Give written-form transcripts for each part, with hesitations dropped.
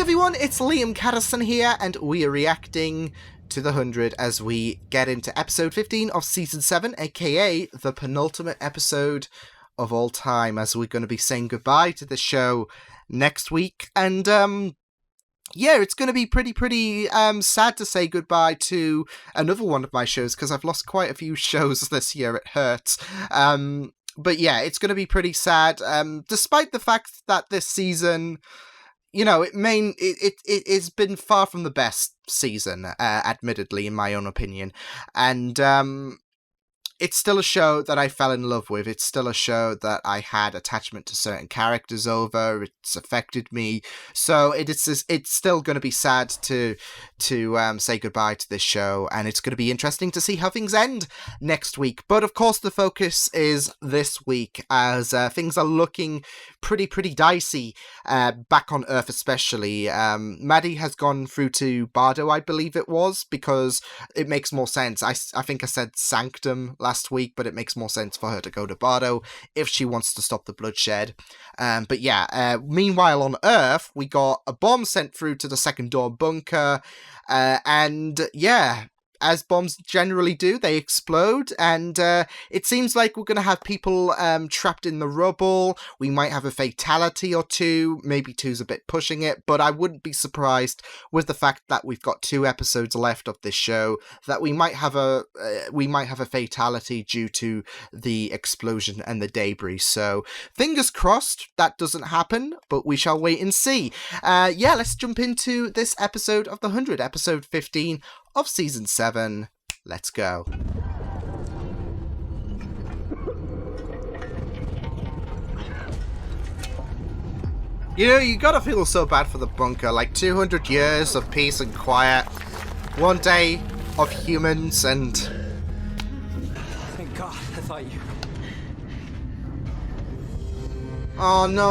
everyone, it's Liam Caddison here, and we are reacting to The 100 as we get into episode 15 of season 7, aka the penultimate episode of all time, as we're going to be saying goodbye to the show next week. And yeah, it's going to be pretty sad to say goodbye to another one of my shows, because I've lost quite a few shows this year. It hurts. But yeah, it's going to be pretty sad, despite the fact that this season, you know, it's been far from the best season, admittedly, in my own opinion. And it's still a show that I fell in love with. It's still a show that I had attachment to certain characters over. It's affected me. So it's still going to be sad to say goodbye to this show, and it's going to be interesting to see how things end next week. But of course, the focus is this week, as things are looking pretty dicey back on Earth, especially. Maddie has gone through to Bardo, I believe it was, because it makes more sense. I think I said Sanctum last week, but it makes more sense for her to go to Bardo if she wants to stop the bloodshed. But yeah, meanwhile on Earth, we got a bomb sent through to the second door bunker, and yeah, as bombs generally do, they explode, and it seems like we're going to have people trapped in the rubble. We might have a fatality or two. Maybe two's a bit pushing it, but I wouldn't be surprised with the fact that we've got 2 episodes left of this show that we might have a fatality due to the explosion and the debris. So fingers crossed that doesn't happen, but we shall wait and see. Yeah, let's jump into this episode of The 100, episode 15 of season 7. Let's go. You know, you gotta feel so bad for the bunker. Like 200 years of peace and quiet, one day of humans, and thank God, I thought you... Oh no.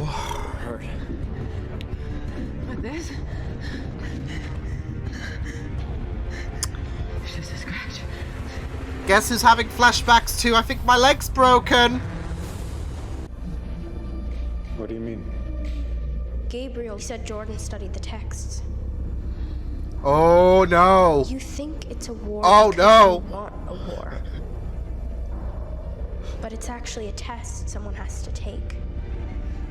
Hurt. With this? It's just a scratch. Guess who's having flashbacks too? I think my leg's broken. What do you mean? Gabriel said Jordan studied the texts. Oh no. You think it's a war? Oh no. You want a war. But it's actually a test someone has to take.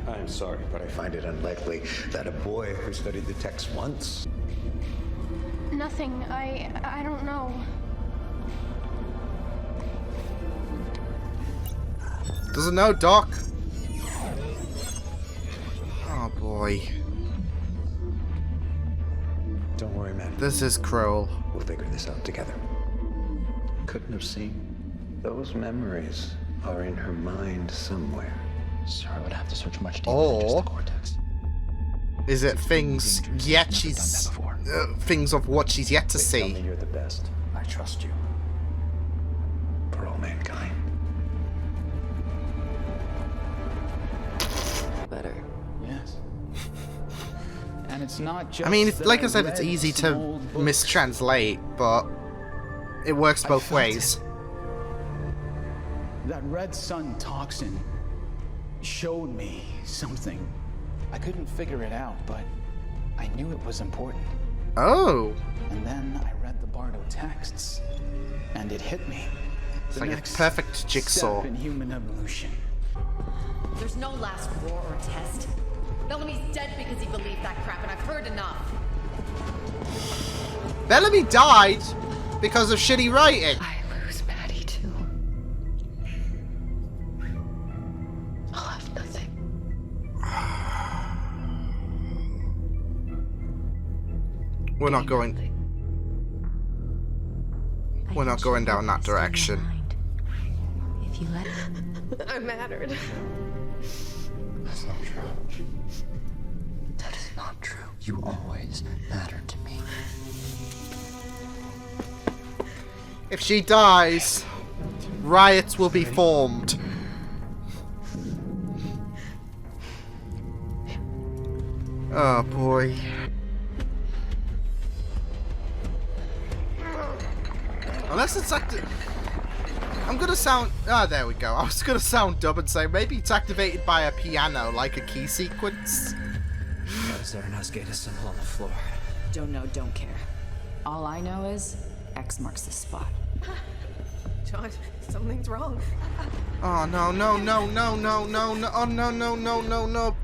I'm sorry, but I find it unlikely that a boy who studied the text once... Nothing. I don't know. Doesn't know, Doc. Oh boy. Don't worry, man. This is cruel. We'll figure this out together. Couldn't have seen. Those memories are in her mind somewhere. Sir, I would have to search much deeper Or than just the cortex. is it things yet she's things of what she's yet to They tell me see? you're the best I trust you. for all mankind. Better. Yes. And it's not just... I mean, that like I said, it's read easy some to old books. mistranslate, but it works I both felt ways. That red sun toxin showed me something. I couldn't figure it out, but I knew it was important. Oh, And then I read the Bardo texts, and it hit me. it's The like a next perfect jigsaw. step in human evolution. There's no last war or test. Bellamy's dead because he believed that crap, and I've heard enough. Bellamy died because of shitty writing. I lose Maddie too. I'll have nothing. We're not going. Nothing. We're not going down that direction. If you let me. I'm mattered. That's not true. That is not true. You always mattered to me. If she dies, riots will be formed. Oh boy. Unless it's I'm gonna sound... Ah, there we go. I was gonna sound dumb and say maybe it's activated by a piano, like a key sequence. is there an Asgata symbol on the floor? Don't know, don't care. All I know is X marks the spot. John, something's wrong. Oh no no no no no no no oh no no no no no.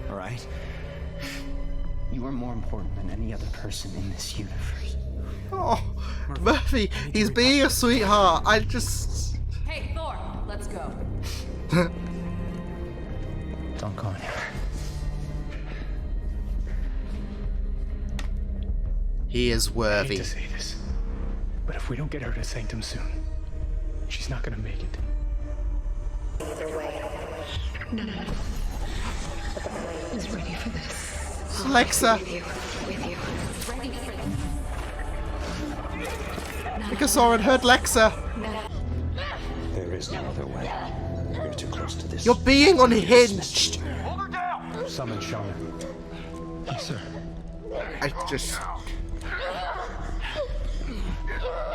All right. You are more important than any other person in this universe. Oh, Murphy, he's being a sweetheart. I just. Hey, Thor, let's go. Don't go anywhere. He is I hate worthy. to say this, but if we don't get her to Sanctum soon, she's not gonna make it. Is ready for this. Lexa. With you. Because Soren heard Lexa. There is no other way. You're too close to this. You're being unhinged. Summon Shaman. Yes, sir.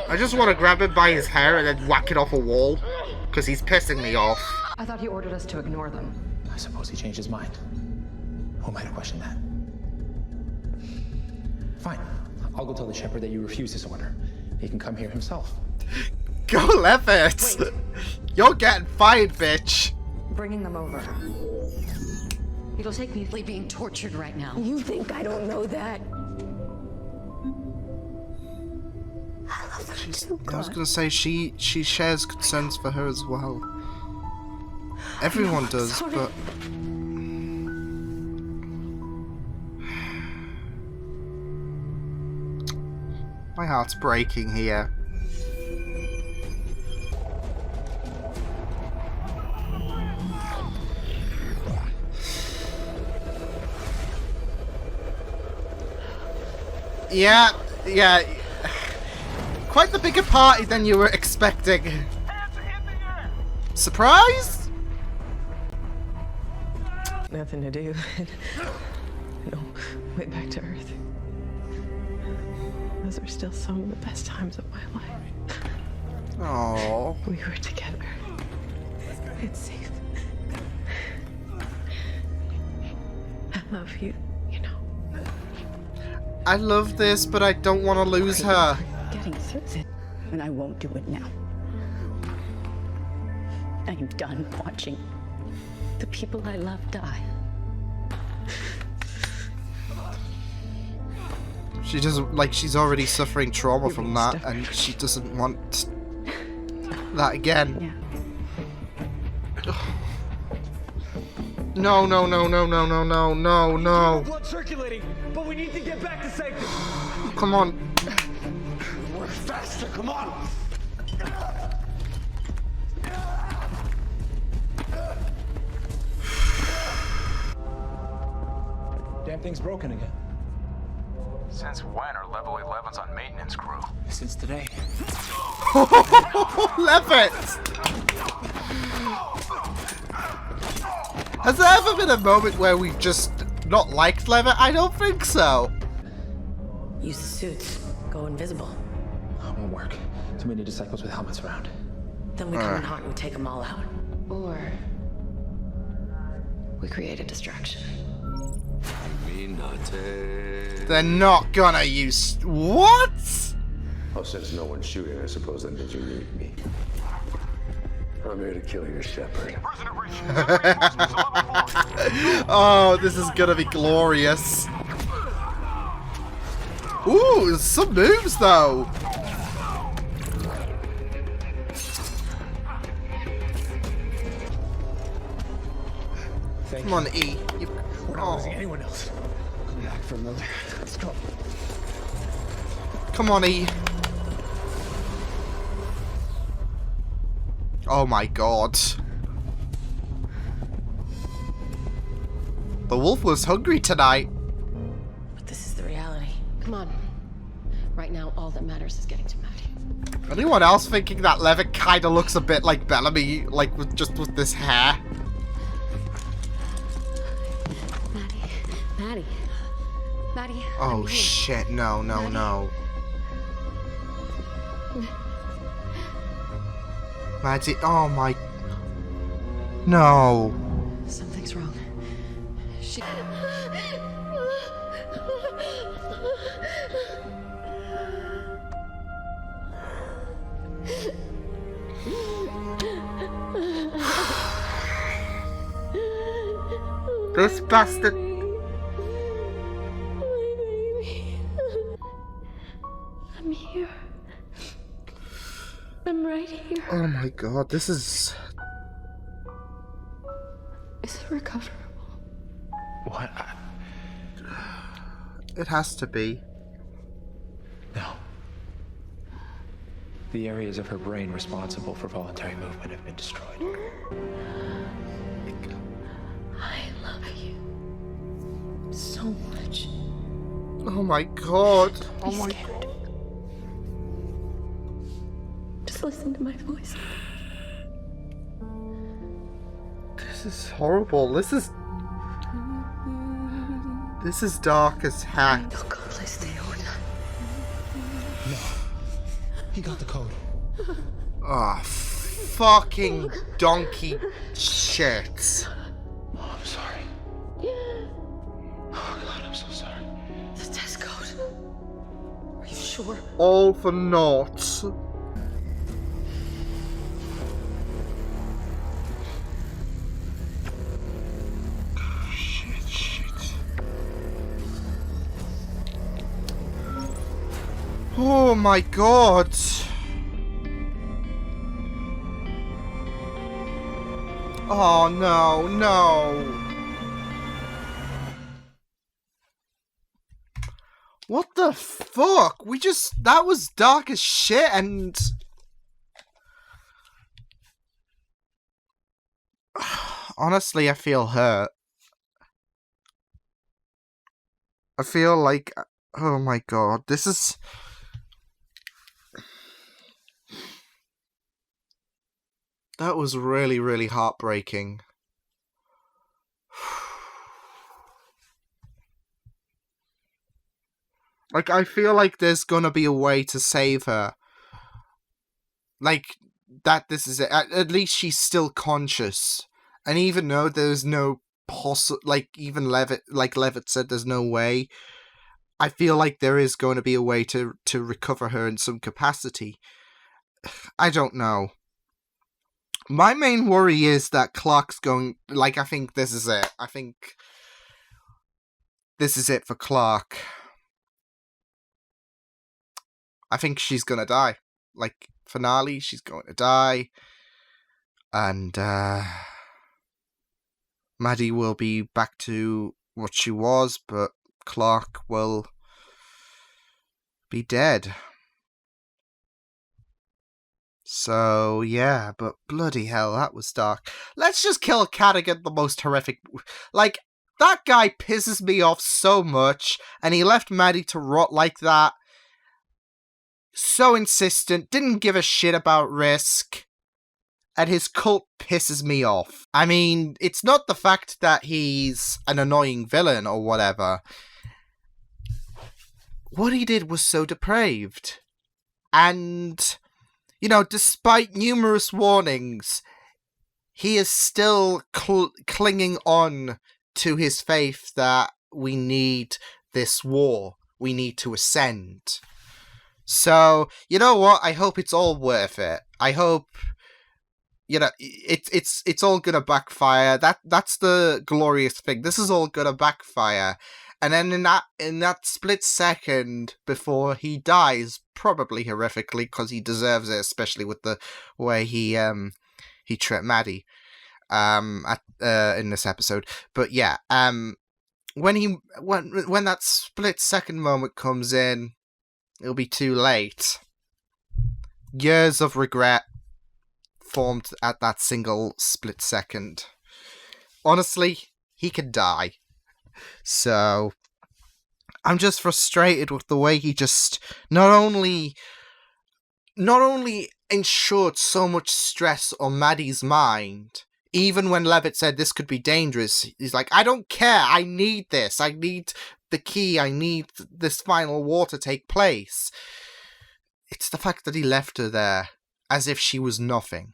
I just want to grab him by his hair and then whack it off a wall. Because he's pissing me off. I thought he ordered us to ignore them. I suppose he changed his mind. Who might have questioned that? Fine. I'll go tell the shepherd that you refuse his order. He can come here himself. Go Levitt! You're getting fired, bitch. Bringing them over. It'll take me. Being tortured right now. You think I don't know that? I was gonna say she shares concerns for her as well. Everyone does, but my heart's breaking here. Yeah. Quite the bigger party than you were expecting. Surprise? Nothing to do. No, way back to Earth. Those are still some of the best times of my life. Oh. We were together. It's safe. I love you, you know. I love this, but I don't want to lose her. Getting through it, and I won't do it now. I'm done watching the people I love die. She doesn't, like, she's already suffering trauma from that, and she doesn't want that again. Yeah. No. Blood circulating, but we need to get back to Sanctum. Come on. Work faster, come on! Damn thing's broken again. Since when are level 11s on maintenance crew? Since today. Levitt! Has there ever been a moment where we've just not liked Levitt? I don't think so. Use the suits. Go invisible. Won't work. Too many disciples with helmets around. Then we come in hot and we take them all out. Or we create a distraction. They're not gonna use... What? Oh, since no one's shooting, I suppose that means you need me. I'm here to kill your shepherd. Oh, this is gonna be glorious. Ooh, some moves though. Come on, E. We're not losing anyone else. Come back for another. Let's go. Come on, E. Oh my god. The wolf was hungry tonight. But this is the reality. Come on. Right now, all that matters is getting to Maddie. Anyone else thinking that Levitt kinda looks a bit like Bellamy, like with this hair? Maddie. Oh shit, no. Maddie, oh my... No. Something's wrong. She... This bastard. I'm here. I'm right here. Oh my god, this is... Is it recoverable? What? It has to be. No. The areas of her brain responsible for voluntary movement have been destroyed. I love you so much. Oh my god. Oh Be my scared. god. Just listen to my voice. This is horrible. This is dark as heck. They'll go place the order. No. He got the code. Oh, fucking donkey shit. Oh, I'm sorry. Oh god, I'm so sorry. The test code. Are you sure? All for naught. Shit. Oh my god. Oh no, no. What the fuck? That was dark as shit and... Honestly, I feel hurt. I feel like... Oh my god, this is... That was really, really heartbreaking. Like, I feel like there's gonna be a way to save her. Like, that this is it. At least she's still conscious. And even though there's no like, even Levitt said there's no way, I feel like there is going to be a way to recover her in some capacity. I don't know. My main worry is that Clark's going... Like, I think this is it. I think this is it for Clark. I think she's gonna die. Like, finale, she's going to die. And, Maddie will be back to what she was, but Clark will be dead. So, yeah, but bloody hell, that was dark. Let's just kill Cadigan, the most horrific... Like, that guy pisses me off so much, and he left Maddie to rot like that. So insistent, didn't give a shit about risk, and his cult pisses me off. I mean, it's not the fact that he's an annoying villain or whatever. What he did was so depraved. And, you know, despite numerous warnings, he is still clinging on to his faith that we need this war. We need to ascend. So, you know what? I hope it's all worth it. I hope, you know, it's all gonna backfire. That's the glorious thing. This is all gonna backfire. And then in that split second before he dies, probably horrifically, because he deserves it, especially with the way he tricked Maddie in this episode. But yeah, when that split second moment comes in, it'll be too late. Years of regret formed at that single split second. Honestly, he could die. So, I'm just frustrated with the way he just not only ensured so much stress on Maddie's mind, even when Levitt said this could be dangerous, he's like, I don't care, I need this, I need the key, I need this final war to take place. It's the fact that he left her there as if she was nothing.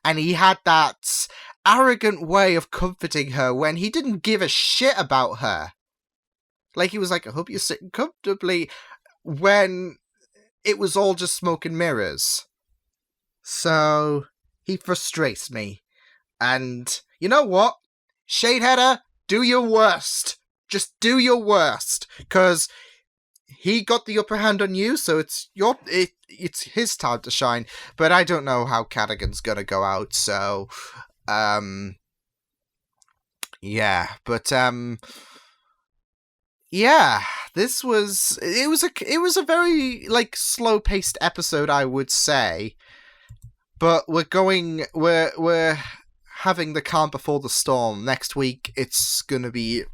And he had that arrogant way of comforting her when he didn't give a shit about her. Like, he was like, I hope you're sitting comfortably, when it was all just smoke and mirrors. So, he frustrates me. And, you know what? Shadeheader, do your worst. Just do your worst, because he got the upper hand on you, so it's his time to shine. But I don't know how Cadigan's gonna go out, so yeah. But yeah, this was it was a very like slow paced episode, I would say. But we're having the calm before the storm. Next week it's gonna be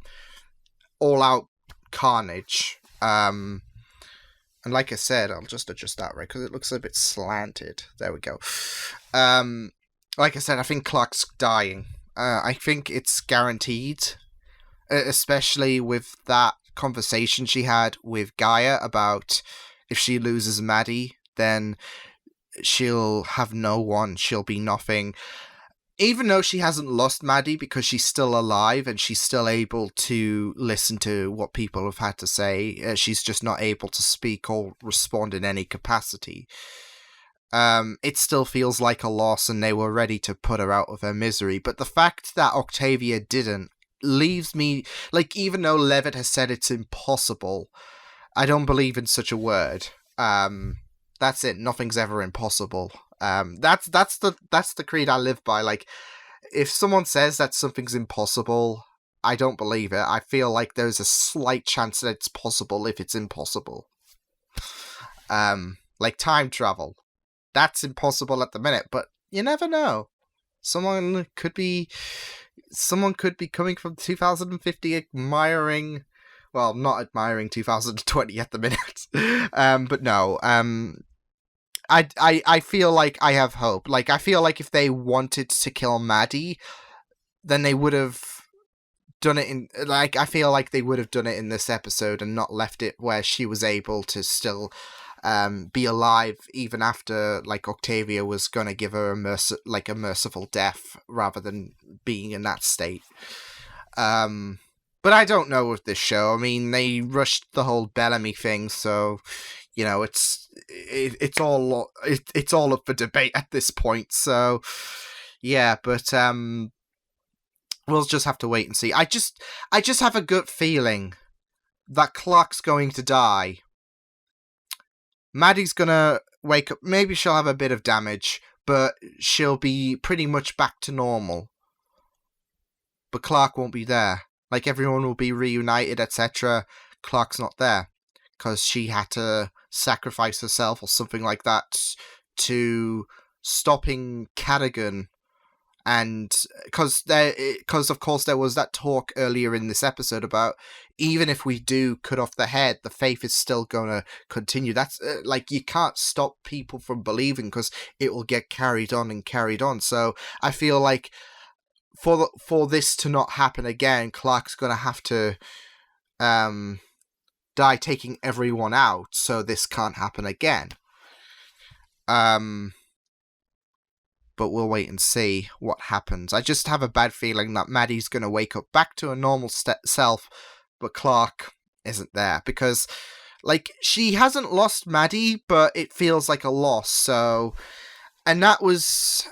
all out carnage. And like I said, I'll just adjust that right because it looks a bit slanted. There we go. Like I said, I think Clark's dying. I think it's guaranteed, especially with that conversation she had with Gaia about if she loses Maddie, then she'll have no one. She'll be nothing. Even though she hasn't lost Maddie because she's still alive and she's still able to listen to what people have had to say, she's just not able to speak or respond in any capacity. It still feels like a loss and they were ready to put her out of her misery. But the fact that Octavia didn't leaves me, like, even though Levitt has said it's impossible, I don't believe in such a word. That's it. Nothing's ever impossible. That's the creed I live by. Like, if someone says that something's impossible, I don't believe it. I feel like there's a slight chance that it's possible if it's impossible. Like time travel. That's impossible at the minute, but you never know. Someone could be coming from 2050 admiring, well, not admiring 2020 at the minute. But no, I feel like I have hope. Like, I feel like if they wanted to kill Maddie, then they would have done it in, like, I feel like they would have done it in this episode and not left it where she was able to still be alive even after, like, Octavia was gonna give her a merciful death rather than being in that state. But I don't know with this show. I mean, they rushed the whole Bellamy thing, so you know, it's all up for debate at this point. So yeah, but we'll just have to wait and see. I just have a gut feeling that Clark's going to die. Maddie's gonna wake up. Maybe she'll have a bit of damage, but she'll be pretty much back to normal. But Clark won't be there. Like, everyone will be reunited, etc. Clark's not there because she had to sacrifice herself or something like that to stopping Cadigan. And because of course there was that talk earlier in this episode about even if we do cut off the head, the faith is still gonna continue. That's like, you can't stop people from believing because it will get carried on and carried on. So I feel like for this to not happen again, Clark's gonna have to die taking everyone out, so this can't happen again. But we'll wait and see what happens. I just have a bad feeling that Maddie's going to wake up back to a normal self, but Clark isn't there. Because, like, she hasn't lost Maddie, but it feels like a loss. So, and that was,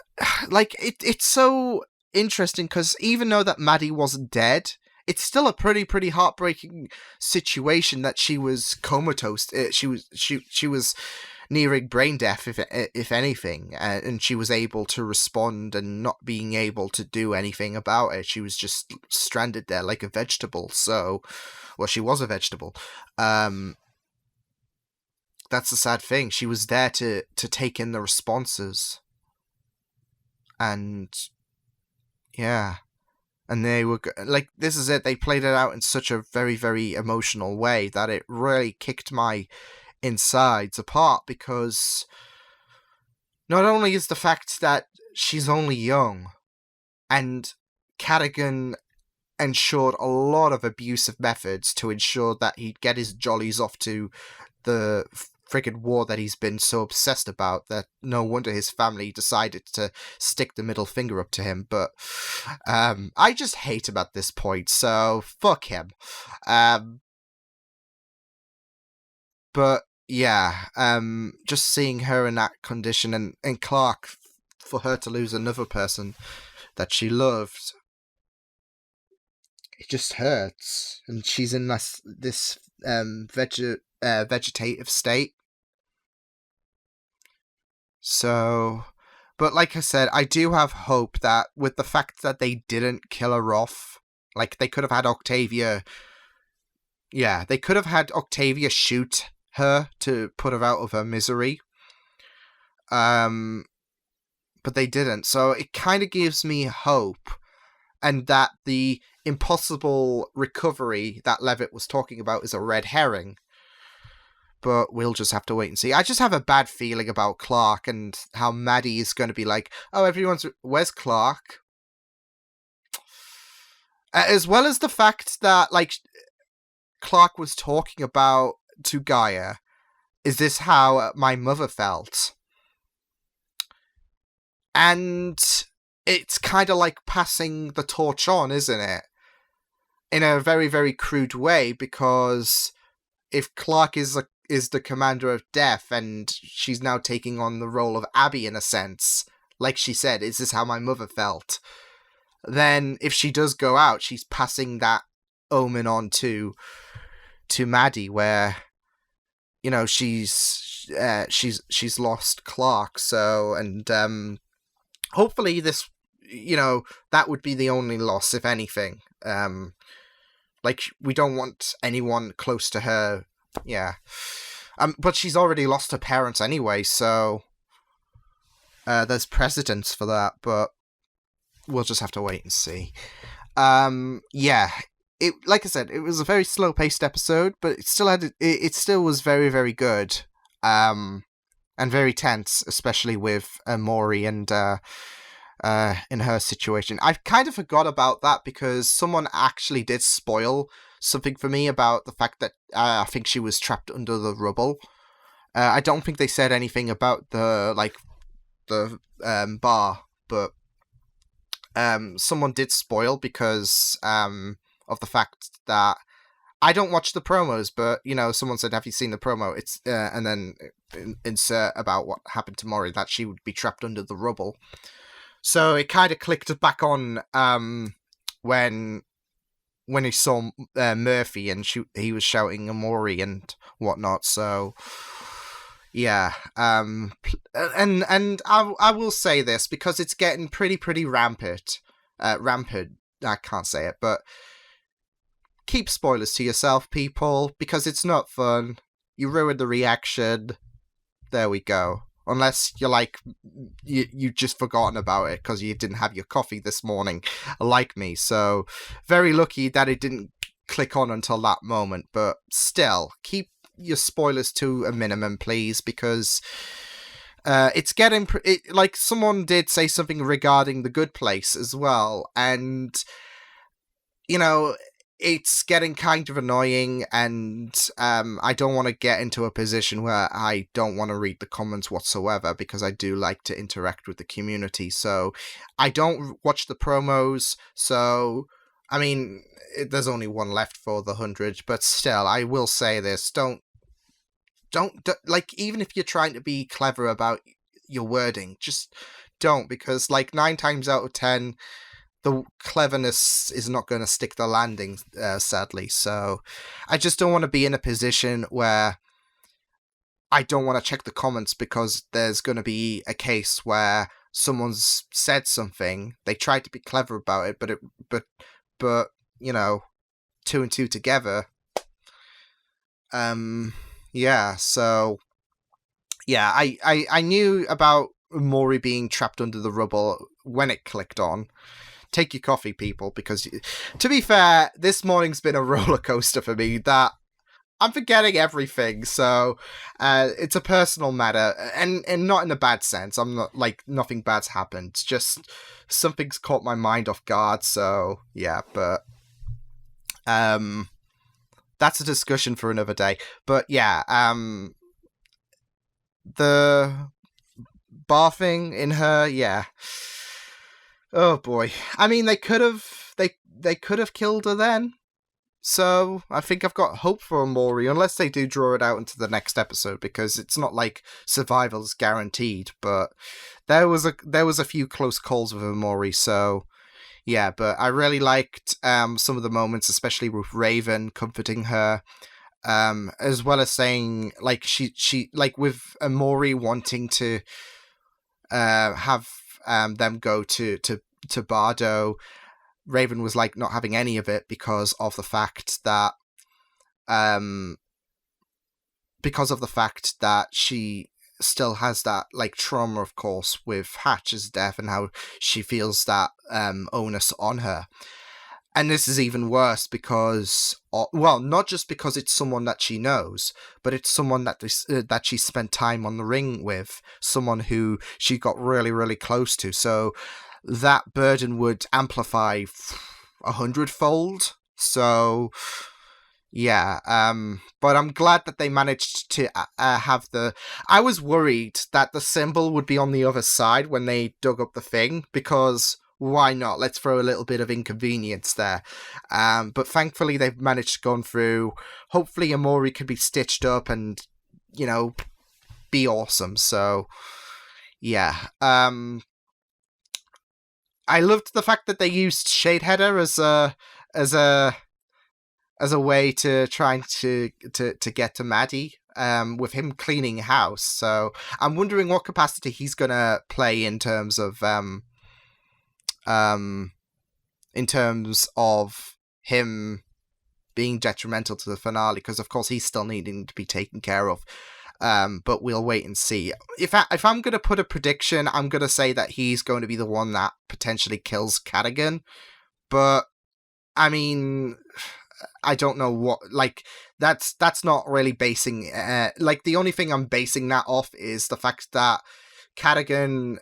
like, it's so interesting because even though that Maddie wasn't dead, it's still a pretty heartbreaking situation that she was comatose. She was nearing brain death, if anything, and she was able to respond and not being able to do anything about it. She was just stranded there like a vegetable. So, well, she was a vegetable. That's the sad thing. She was there to take in the responses. And yeah. And they were, like, this is it. They played it out in such a very, very emotional way that it really kicked my insides apart, because not only is the fact that she's only young, and Cadigan ensured a lot of abusive methods to ensure that he'd get his jollies off to the friggin' war that he's been so obsessed about, that no wonder his family decided to stick the middle finger up to him. But I just hate him at this point, so fuck him. But yeah, just seeing her in that condition, and Clark, for her to lose another person that she loved, it just hurts. And she's in this vegetative state. So, but like I said, I do have hope that with the fact that they didn't kill her off, like they could have had Octavia. Yeah, they could have had Octavia shoot her to put her out of her misery. But they didn't. So it kind of gives me hope, and that the impossible recovery that Levitt was talking about is a red herring. But we'll just have to wait and see. I just have a bad feeling about Clark and how Maddie is going to be like, oh, where's Clark? As well as the fact that, like, Clark was talking about to Gaia, is this how my mother felt? And it's kind of like passing the torch on, isn't it? In a very, very crude way, because if Clark is the commander of death, and she's now taking on the role of Abby in a sense, like she said, is this how my mother felt? Then if she does go out, she's passing that omen on to Maddie, where, you know, she's lost Clark. So, and hopefully this, you know, that would be the only loss, if anything. Like, we don't want anyone close to her. Yeah. But she's already lost her parents anyway, so there's precedence for that, but we'll just have to wait and see. Yeah. It, like I said, it was a very slow-paced episode, but it still was very, very good. And very tense, especially with Maury and in her situation. I kind of forgot about that because someone actually did spoil something for me about the fact that I think she was trapped under the rubble. I don't think they said anything about the bar, but someone did spoil because of the fact that I don't watch the promos, but, you know, someone said, have you seen the promo? It's and then insert about what happened to Maury, that she would be trapped under the rubble. So it kind of clicked back on when he saw Murphy and he was shouting Maury and whatnot. So yeah, and I will say this because it's getting pretty rampant. I can't say it, but keep spoilers to yourself, people, because it's not fun. You ruined the reaction. There we go. Unless you're like, you just forgotten about it because you didn't have your coffee this morning, like me. So, very lucky that it didn't click on until that moment. But still, keep your spoilers to a minimum, please, because it's getting... like, someone did say something regarding The Good Place as well. And, you know... it's getting kind of annoying, and I don't want to get into a position where I don't want to read the comments whatsoever, because I do like to interact with the community. So I don't watch the promos, so I mean, there's only one left for the 100, but still, I will say this, don't like, even if you're trying to be clever about your wording, just don't, because like 9 times out of 10, the cleverness is not going to stick the landing, sadly. So I just don't want to be in a position where I don't want to check the comments because there's going to be a case where someone's said something, they tried to be clever about it, but you know, 2 and 2 together. Yeah, so yeah, I knew about Maury being trapped under the rubble when it clicked on. Take your coffee, people, because, to be fair, this morning's been a roller coaster for me that I'm forgetting everything, so it's a personal matter, and not in a bad sense. I'm not, like, nothing bad's happened, just something's caught my mind off guard, so, yeah, but that's a discussion for another day. But, yeah, the barfing in her, yeah. Oh boy. I mean, they could have killed her then. So, I think I've got hope for Maury, unless they do draw it out into the next episode, because it's not like survival's guaranteed, but there was a few close calls with Maury, so Yeah, but I really liked some of the moments, especially with Raven comforting her, as well as saying, like, she like with Amori wanting to have them go to Bardo. Raven was like not having any of it because of the fact that she still has that like trauma, of course, with Hatch's death and how she feels that onus on her. And this is even worse because, well, not just because it's someone that she knows, but it's someone that she spent time on the ring with, someone who she got really, really close to. So that burden would amplify 100-fold. So yeah, but I'm glad that they managed to have the... I was worried that the symbol would be on the other side when they dug up the thing, because why not? Let's throw a little bit of inconvenience there. But thankfully they've managed to go through. Hopefully Amori could be stitched up and, you know, be awesome. So yeah. I loved the fact that they used Shadeheader as a way to try to get to Maddie, with him cleaning house. So I'm wondering what capacity he's gonna play in terms of him being detrimental to the finale, because of course he's still needing to be taken care of. But we'll wait and see. If I'm going to put a prediction, I'm going to say that he's going to be the one that potentially kills Cadigan. But, I mean, I don't know what, like, that's not really basing, like, the only thing I'm basing that off is the fact that Cadigan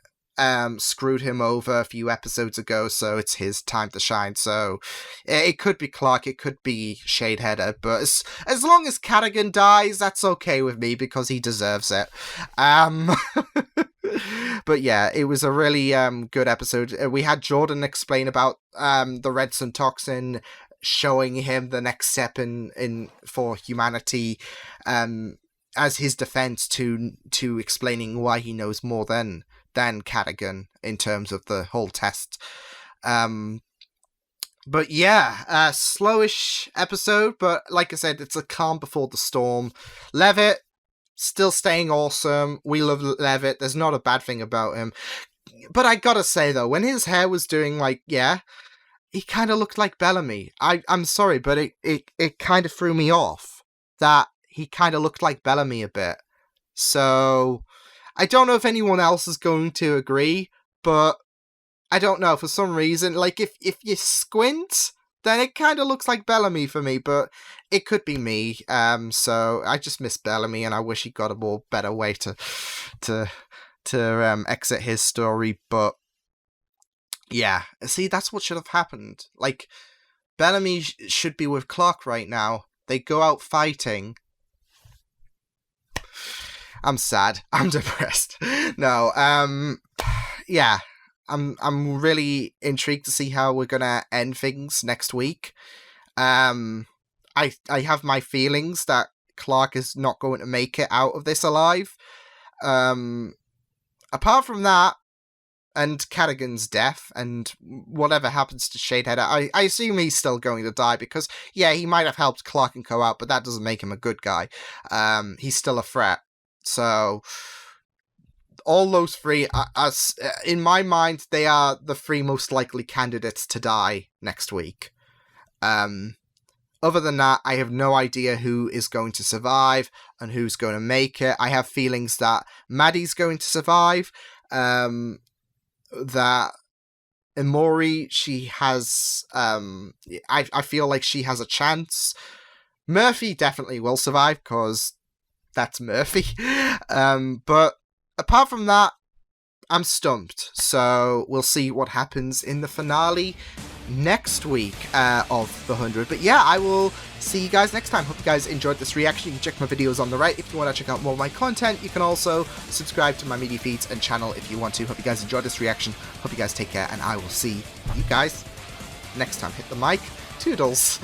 screwed him over a few episodes ago, so it's his time to shine. So it could be Clark, it could be Shadeheader, but as long as Cadigan dies, that's okay with me because he deserves it. But yeah, it was a really good episode. We had Jordan explain about the Red Sun toxin, showing him the next step in for humanity, as his defense to explaining why he knows more than Cadigan in terms of the whole test. But yeah, slowish episode, but like I said, it's a calm before the storm. Levitt still staying awesome. We love Levitt. There's not a bad thing about him. But I gotta say though, when his hair was doing like, yeah, he kind of looked like Bellamy. I'm sorry, but it kind of threw me off that he kind of looked like Bellamy a bit. So I don't know if anyone else is going to agree, but I don't know, for some reason, like, if you squint, then it kind of looks like Bellamy for me, but it could be me. So I just miss Bellamy, and I wish he got a better way to exit his story, but yeah, see, that's what should have happened. Like, Bellamy should be with Clark right now. They go out fighting. I'm sad. I'm depressed. No, yeah. I'm really intrigued to see how we're gonna end things next week. I have my feelings that Clark is not going to make it out of this alive. Apart from that, and Cadigan's death, and whatever happens to Shadeheader, I assume he's still going to die, because, yeah, he might have helped Clark and Co out, but that doesn't make him a good guy. He's still a threat. So all those three, in my mind, they are the three most likely candidates to die next week. Other than that, I have no idea who is going to survive and who's going to make it. I have feelings that Maddie's going to survive, that Amori, she has, I feel like she has a chance. Murphy definitely will survive, because that's Murphy. But apart from that, I'm stumped. So we'll see what happens in the finale next week of The 100. But yeah, I will see you guys next time. Hope you guys enjoyed this reaction. You can check my videos on the right if you want to check out more of my content. You can also subscribe to my media feeds and channel if you want to. Hope you guys enjoyed this reaction. Hope you guys take care, and I will see you guys next time. Hit the mic. Toodles.